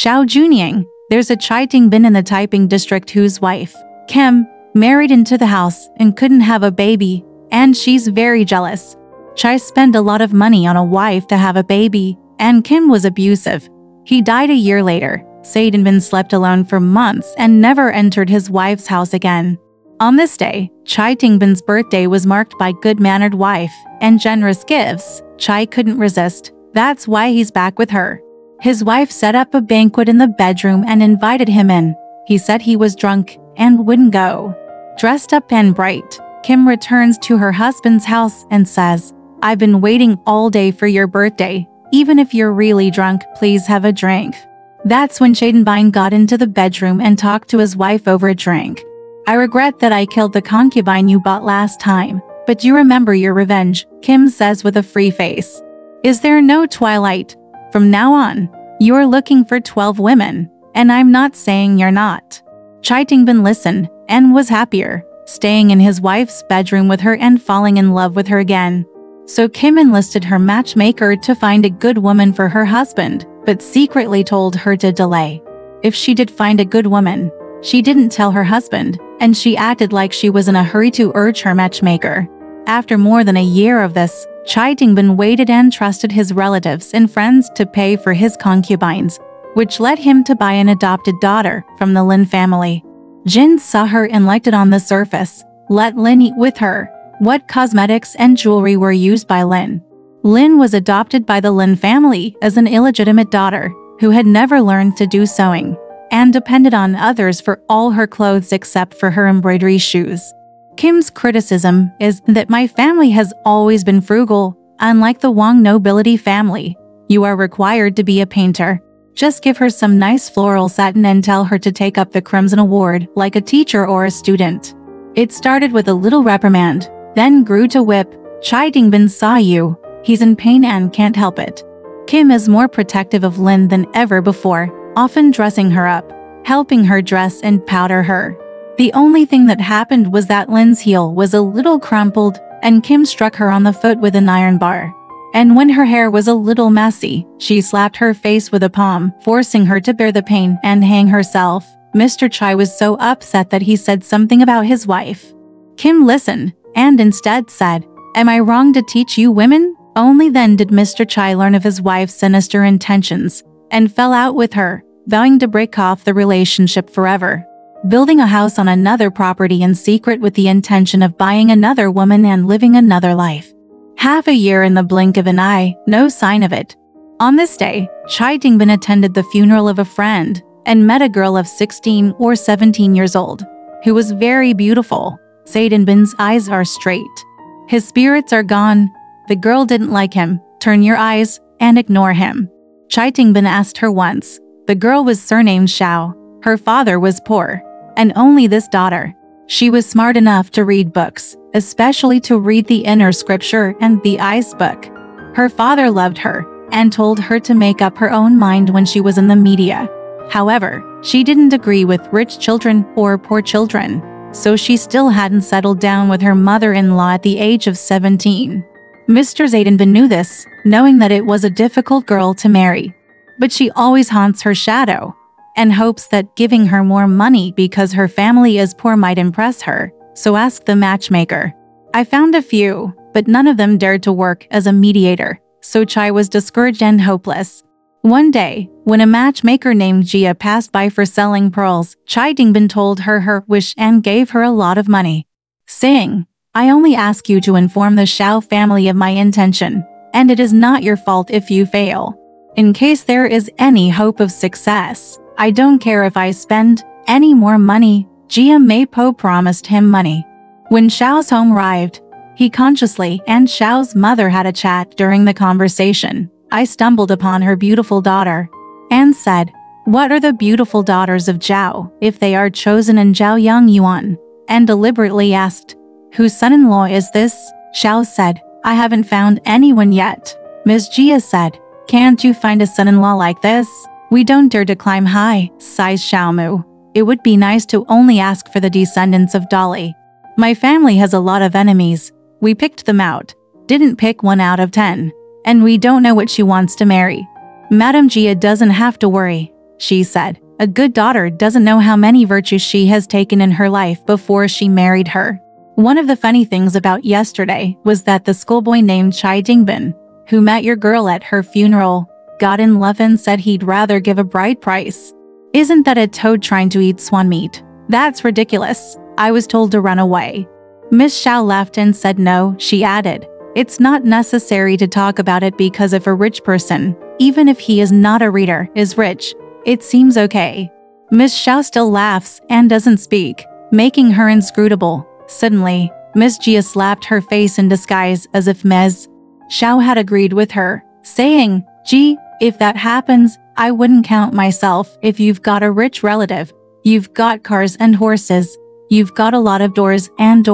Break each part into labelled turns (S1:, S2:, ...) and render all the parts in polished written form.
S1: Shao Jiuniang, there's a Jiuniang in the Taiping district whose wife, Kim, married into the house and couldn't have a baby, and she's very jealous. Chai spent a lot of money on a wife to have a baby, and Kim was abusive. He died a year later. Jiuniang slept alone for months and never entered his wife's house again. On this day, Jiuniang's birthday was marked by good-mannered wife and generous gifts. Chai couldn't resist. That's why he's back with her. His wife set up a banquet in the bedroom and invited him in. He said he was drunk and wouldn't go. Dressed up and bright, Kim returns to her husband's house and says, "I've been waiting all day for your birthday. Even if you're really drunk, please have a drink." That's when Jiuniang got into the bedroom and talked to his wife over a drink. "I regret that I killed the concubine you bought last time, but you remember your revenge," Kim says with a free face. "Is there no twilight? From now on, you're looking for 12 women, and I'm not saying you're not." Jiuniang listened and was happier, staying in his wife's bedroom with her and falling in love with her again. So Kim enlisted her matchmaker to find a good woman for her husband, but secretly told her to delay. If she did find a good woman, she didn't tell her husband, and she acted like she was in a hurry to urge her matchmaker. After more than a year of this, Jiuniang waited and trusted his relatives and friends to pay for his concubines, which led him to buy an adopted daughter from the Lin family. Jin saw her and liked it on the surface. Let Lin eat with her. What cosmetics and jewelry were used by Lin? Lin was adopted by the Lin family as an illegitimate daughter who had never learned to do sewing and depended on others for all her clothes except for her embroidery shoes. Kim's criticism is that my family has always been frugal. Unlike the Wang nobility family, you are required to be a painter. Just give her some nice floral satin and tell her to take up the Crimson Award like a teacher or a student. It started with a little reprimand, then grew to whip. Jiuniang saw you. He's in pain and can't help it. Kim is more protective of Lin than ever before, often dressing her up, helping her dress and powder her. The only thing that happened was that Lin's heel was a little crumpled, and Kim struck her on the foot with an iron bar. And when her hair was a little messy, she slapped her face with a palm, forcing her to bear the pain and hang herself. Mr. Chai was so upset that he said something about his wife. Kim listened, and instead said, "Am I wrong to teach you women?" Only then did Mr. Chai learn of his wife's sinister intentions, and fell out with her, vowing to break off the relationship forever. Building a house on another property in secret with the intention of buying another woman and living another life. Half a year in the blink of an eye, no sign of it. On this day, Jiuniang attended the funeral of a friend and met a girl of 16 or 17 years old, who was very beautiful. Jiuniang's eyes are straight. His spirits are gone. The girl didn't like him. Turn your eyes and ignore him. Jiuniang asked her once. The girl was surnamed Shao. Her father was poor, and only this daughter. She was smart enough to read books, especially to read the inner scripture and the Ice book. Her father loved her and told her to make up her own mind when she was in the media. However, she didn't agree with rich children or poor children, so she still hadn't settled down with her mother-in-law at the age of 17. Mr. Jiuniang knew this, knowing that it was a difficult girl to marry. But she always haunts her shadow, and hopes that giving her more money because her family is poor might impress her, so asked the matchmaker. I found a few, but none of them dared to work as a mediator, so Chai was discouraged and hopeless. One day, when a matchmaker named Jia passed by for selling pearls, Jiuniang told her her wish and gave her a lot of money, saying, "I only ask you to inform the Shao family of my intention, and it is not your fault if you fail. In case there is any hope of success, I don't care if I spend any more money." Jia Meipo promised him money. When Shao's home arrived, he consciously and Shao's mother had a chat during the conversation. I stumbled upon her beautiful daughter and said, "What are the beautiful daughters of Zhao if they are chosen in Zhaoyang Yuan?" and deliberately asked, "Whose son-in-law is this?" Shao said, "I haven't found anyone yet." Ms. Jia said, "Can't you find a son-in-law like this?" "We don't dare to climb high," sighs Xiaomu. "It would be nice to only ask for the descendants of Dolly. My family has a lot of enemies. We picked them out, didn't pick 1 out of 10. And we don't know what she wants to marry." Madame Jia doesn't have to worry. she said. A good daughter doesn't know how many virtues she has taken in her life before she married her. One of the funny things about yesterday was that the schoolboy named Chai Jingbin, who met your girl at her funeral, got in love and said he'd rather give a bride price. Isn't that a toad trying to eat swan meat? That's ridiculous. I was told to run away. Miss Shao laughed and said no, she added. It's not necessary to talk about it because if a rich person, even if he is not a reader, is rich, it seems okay. Miss Shao still laughs and doesn't speak, making her inscrutable. Suddenly, Miss Jia slapped her face in disguise as if Ms. Shao had agreed with her, saying, "Gee, if that happens, I wouldn't count myself. If you've got a rich relative, you've got cars and horses, you've got a lot of doors, and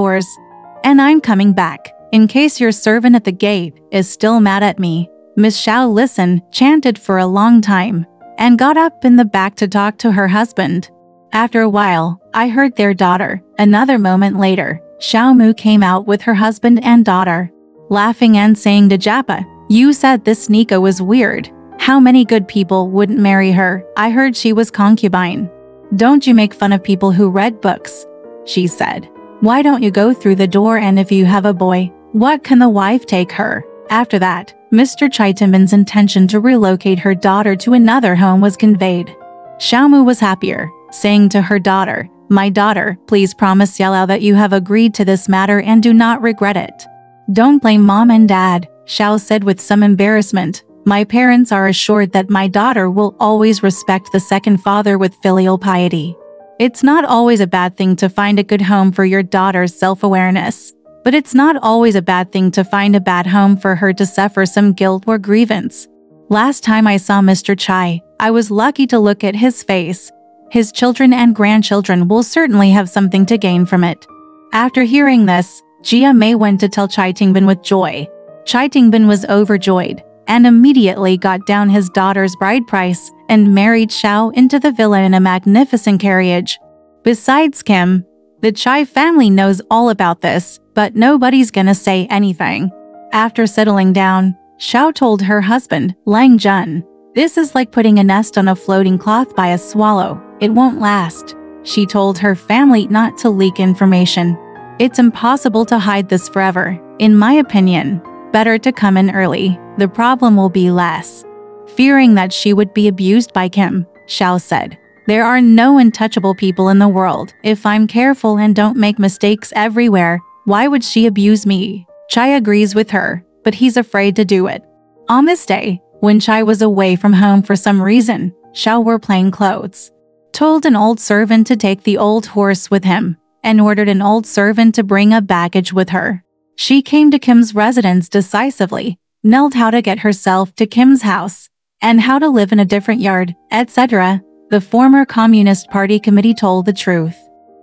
S1: I'm coming back. In case your servant at the gate is still mad at me." Miss Shao listened, chanted for a long time, and got up in the back to talk to her husband. After a while, I heard their daughter. Another moment later, Xiao Mu came out with her husband and daughter, laughing and saying to Japa, "You said this Nika was weird. How many good people wouldn't marry her? I heard she was concubine." "Don't you make fun of people who read books," she said. "Why don't you go through the door, and if you have a boy, what can the wife take her?" After that, Mr. Chai Timbin's intention to relocate her daughter to another home was conveyed. Xiao Mu was happier, saying to her daughter, "My daughter, please promise Yalao that you have agreed to this matter and do not regret it." "Don't blame mom and dad," Xiao said with some embarrassment. "My parents are assured that my daughter will always respect the second father with filial piety. It's not always a bad thing to find a good home for your daughter's self-awareness. But it's not always a bad thing to find a bad home for her to suffer some guilt or grievance. Last time I saw Mr. Chai, I was lucky to look at his face. His children and grandchildren will certainly have something to gain from it." After hearing this, Jia Mei went to tell Chai Tingbin with joy. Chai Tingbin was overjoyed, and immediately got down his daughter's bride price and married Shao into the villa in a magnificent carriage. Besides Kim, the Chai family knows all about this, but nobody's gonna say anything. After settling down, Shao told her husband, Lang Jun, "This is like putting a nest on a floating cloth by a swallow. It won't last." She told her family not to leak information. "It's impossible to hide this forever. In my opinion, better to come in early. The problem will be less." Fearing that she would be abused by Kim, Shao said, "There are no untouchable people in the world. If I'm careful and don't make mistakes everywhere, why would she abuse me?" Chai agrees with her, but he's afraid to do it. On this day, when Chai was away from home for some reason, Shao wore plain clothes, told an old servant to take the old horse with him, and ordered an old servant to bring a baggage with her. She came to Kim's residence decisively, knelt how to get herself to Kim's house, and how to live in a different yard, etc. The former Communist Party committee told the truth.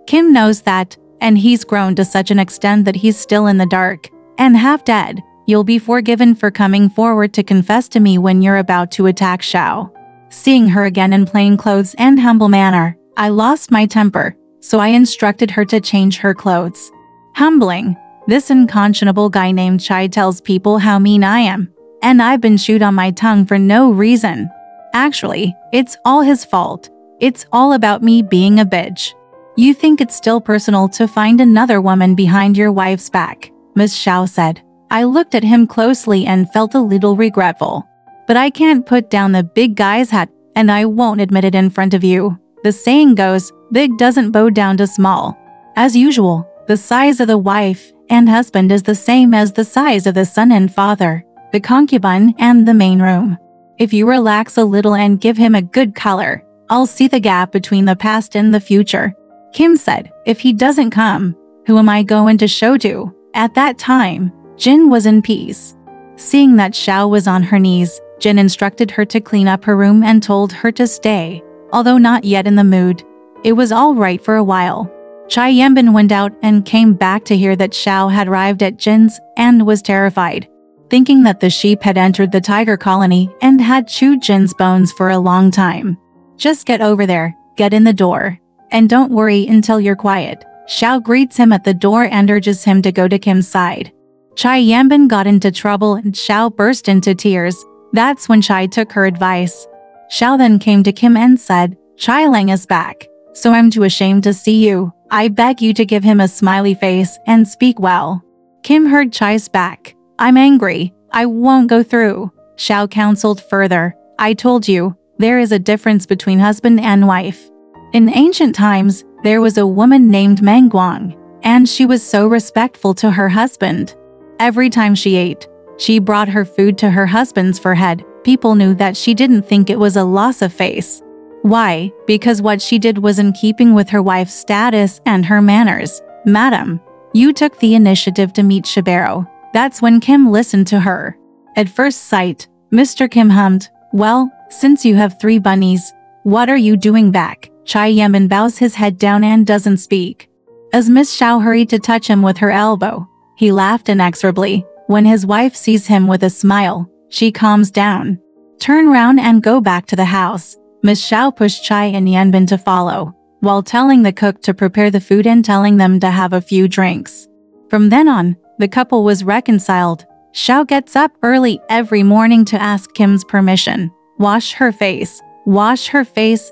S1: Kim knows that, and he's grown to such an extent that he's still in the dark, and half dead. "You'll be forgiven for coming forward to confess to me when you're about to attack Shao." Seeing her again in plain clothes and humble manner, I lost my temper, so I instructed her to change her clothes. Humbling, this unconscionable guy named Chai tells people how mean I am, and I've been chewed on my tongue for no reason. Actually, it's all his fault. It's all about me being a bitch. "You think it's still personal to find another woman behind your wife's back," Miss Shao said. I looked at him closely and felt a little regretful. "But I can't put down the big guy's hat, and I won't admit it in front of you. The saying goes, big doesn't bow down to small." As usual, the size of the wife and husband is the same as the size of the son and father, the concubine, and the main room. If you relax a little and give him a good color, I'll see the gap between the past and the future. Kim said, "If he doesn't come, who am I going to show to?" At that time, Jin was in peace. Seeing that Shao was on her knees, Jin instructed her to clean up her room and told her to stay, although not yet in the mood. It was all right for a while. Chai Yanbin went out and came back to hear that Shao had arrived at Jin's and was terrified, thinking that the sheep had entered the tiger colony and had chewed Jin's bones for a long time. "Just get over there, get in the door. And don't worry until you're quiet." Shao greets him at the door and urges him to go to Kim's side. Chai Yanbin got into trouble and Shao burst into tears. That's when Chai took her advice. Shao then came to Kim and said, Chai Lang is back, so I'm too ashamed to see you. I beg you to give him a smiley face and speak well. Kim heard Chai's back. I'm angry. I won't go through. Shao counseled further. I told you, there is a difference between husband and wife. In ancient times, there was a woman named Mengguang, and she was so respectful to her husband. Every time she ate, she brought her food to her husband's forehead. People knew that she didn't think it was a loss of face. Why? Because what she did was in keeping with her wife's status and her manners. Madam, you took the initiative to meet Shibero. That's when Kim listened to her. At first sight, Mr. Kim hummed, well, since you have 3 bunnies, what are you doing back? Chai Yanbin bows his head down and doesn't speak. As Miss Shao hurried to touch him with her elbow, he laughed inexorably. When his wife sees him with a smile, she calms down. Turn round and go back to the house. Miss Shao pushed Chai and Yanbin to follow, while telling the cook to prepare the food and telling them to have a few drinks. From then on, the couple was reconciled. Shao gets up early every morning to ask Kim's permission. Wash her face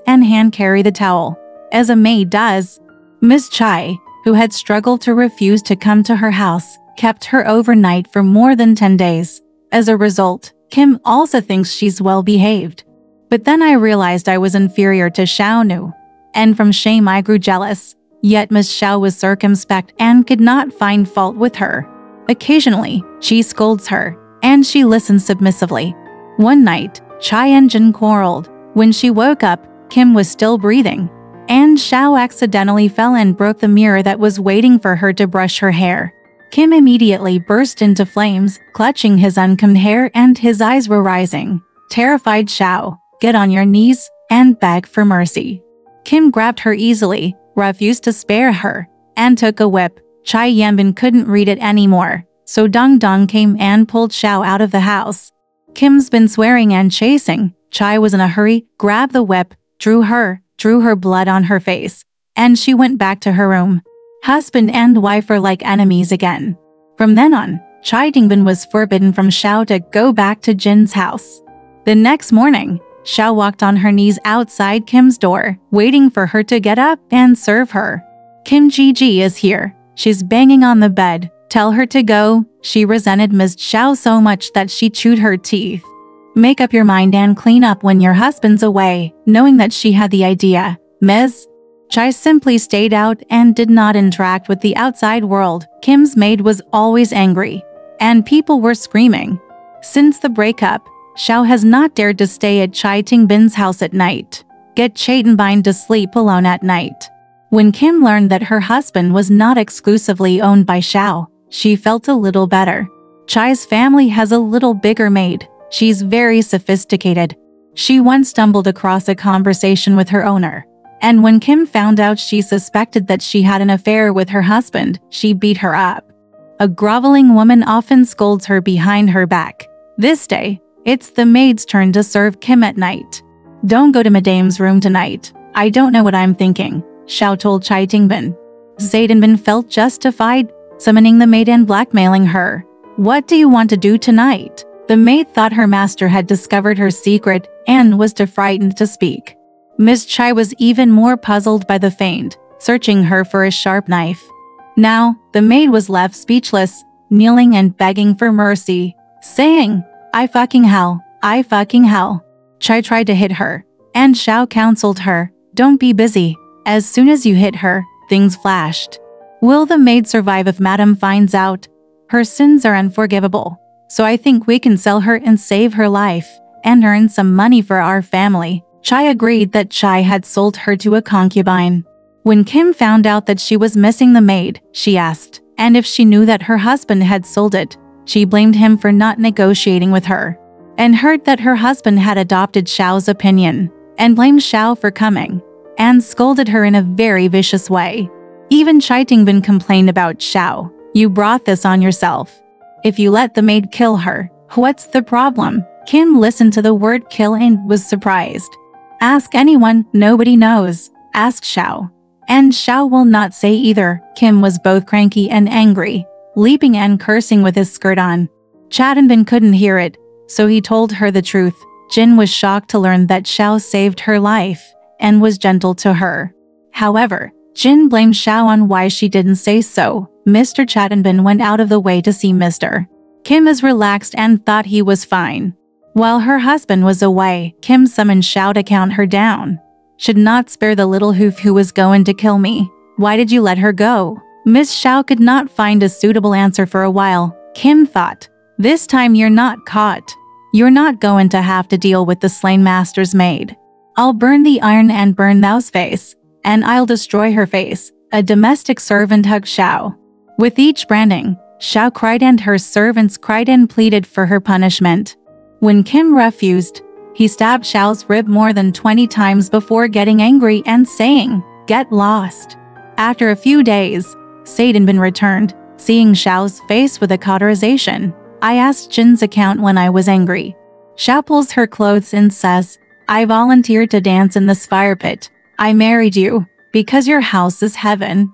S1: and hand carry the towel, as a maid does. Miss Chai, who had struggled to refuse to come to her house, kept her overnight for more than 10 days. As a result, Kim also thinks she's well behaved. But then I realized I was inferior to Shao Nu, and from shame I grew jealous. Yet Miss Shao was circumspect and could not find fault with her. Occasionally, she scolds her, and she listens submissively. One night, Chai and Jin quarreled. When she woke up, Kim was still breathing, and Shao accidentally fell and broke the mirror that was waiting for her to brush her hair. Kim immediately burst into flames, clutching his uncombed hair, and his eyes were rising. Terrified Shao, get on your knees and beg for mercy. Kim grabbed her easily, refused to spare her, and took a whip. Chai Yanbin couldn't read it anymore, so Dong Dong came and pulled Shao out of the house. Kim's been swearing and chasing. Chai was in a hurry, grabbed the whip, drew her blood on her face, and she went back to her room. Husband and wife are like enemies again. From then on, Chai Dingbin was forbidden from Shao to go back to Jin's house. The next morning, Shao walked on her knees outside Kim's door, waiting for her to get up and serve her. Kim Gigi is here. She's banging on the bed. Tell her to go. She resented Ms. Shao so much that she chewed her teeth. Make up your mind and clean up when your husband's away. Knowing that she had the idea, Ms. Chai simply stayed out and did not interact with the outside world. Kim's maid was always angry, and people were screaming. Since the breakup, Shao has not dared to stay at Chai Tingbin's house at night. Get Chaitinbine to sleep alone at night. When Kim learned that her husband was not exclusively owned by Shao, she felt a little better. Chai's family has a little bigger maid. She's very sophisticated. She once stumbled across a conversation with her owner, and when Kim found out she suspected that she had an affair with her husband, she beat her up. A groveling woman often scolds her behind her back. This day, it's the maid's turn to serve Kim at night. Don't go to Madame's room tonight. I don't know what I'm thinking, Shao told Chai Tingbin. Zaidanbin felt justified, summoning the maid and blackmailing her. What do you want to do tonight? The maid thought her master had discovered her secret and was too frightened to speak. Miss Chai was even more puzzled by the feint, searching her for a sharp knife. Now, the maid was left speechless, kneeling and begging for mercy, saying, I fucking hell. Chai tried to hit her, and Shao counseled her, don't be busy. As soon as you hit her, things flashed. Will the maid survive if Madame finds out? Her sins are unforgivable, so I think we can sell her and save her life, and earn some money for our family. Chai agreed that Chai had sold her to a concubine. When Kim found out that she was missing the maid, she asked, and if she knew that her husband had sold it. She blamed him for not negotiating with her, and heard that her husband had adopted Shao's opinion, and blamed Shao for coming, and scolded her in a very vicious way. Even Chai Tingbin complained about Shao. You brought this on yourself. If you let the maid kill her, what's the problem? Kim listened to the word kill and was surprised. Ask anyone, nobody knows. Ask Shao. And Shao will not say either. Kim was both cranky and angry, leaping and cursing with his skirt on. Chaitinbin couldn't hear it, so he told her the truth. Jin was shocked to learn that Shao saved her life and was gentle to her. However, Jin blamed Shao on why she didn't say so. Mr. Chattenbin went out of the way to see Mr. Kim as relaxed and thought he was fine. While her husband was away, Kim summoned Shao to count her down. Should not spare the little hoof who was going to kill me. Why did you let her go? Miss Shao could not find a suitable answer for a while. Kim thought, this time you're not caught. You're not going to have to deal with the slain master's maid. I'll burn the iron and burn thou's face, and I'll destroy her face. A domestic servant hugged Shao. With each branding, Shao cried and her servants cried and pleaded for her punishment. When Kim refused, he stabbed Shao's rib more than 20 times before getting angry and saying, "Get lost." After a few days, Seidenbin returned, seeing Shao's face with a cauterization. I asked Jin's account when I was angry. Shao pulls her clothes and says, I volunteered to dance in this fire pit. I married you because your house is heaven.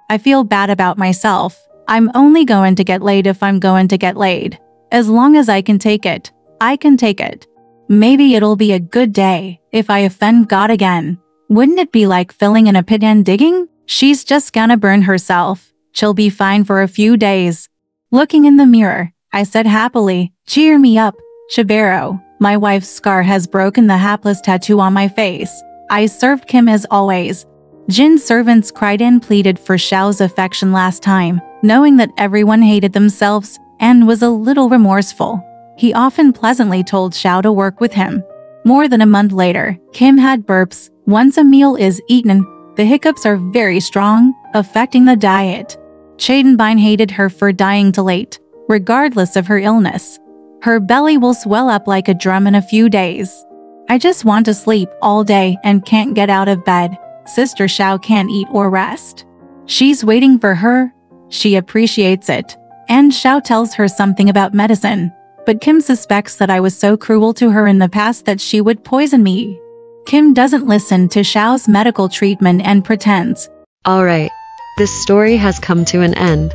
S1: I feel bad about myself. I'm only going to get laid if I'm going to get laid. As long as I can take it, I can take it. Maybe it'll be a good day if I offend God again. Wouldn't it be like filling in a pit and digging? She's just gonna burn herself. She'll be fine for a few days. Looking in the mirror, I said happily, cheer me up, Shibero. My wife's scar has broken the hapless tattoo on my face. I served Kim as always. Jin's servants cried and pleaded for Shao's affection last time, knowing that everyone hated themselves and was a little remorseful. He often pleasantly told Shao to work with him. More than a month later, Kim had burps. Once a meal is eaten, the hiccups are very strong, affecting the diet. Chaidenbine hated her for dying too late, regardless of her illness. Her belly will swell up like a drum in a few days. I just want to sleep all day and can't get out of bed. Sister Shao can't eat or rest. She's waiting for her. She appreciates it. And Shao tells her something about medicine. But Kim suspects that I was so cruel to her in the past that she would poison me. Kim doesn't listen to Shao's medical treatment and pretends.
S2: Alright, this story has come to an end.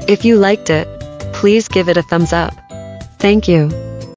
S2: If you liked it, please give it a thumbs up. Thank you.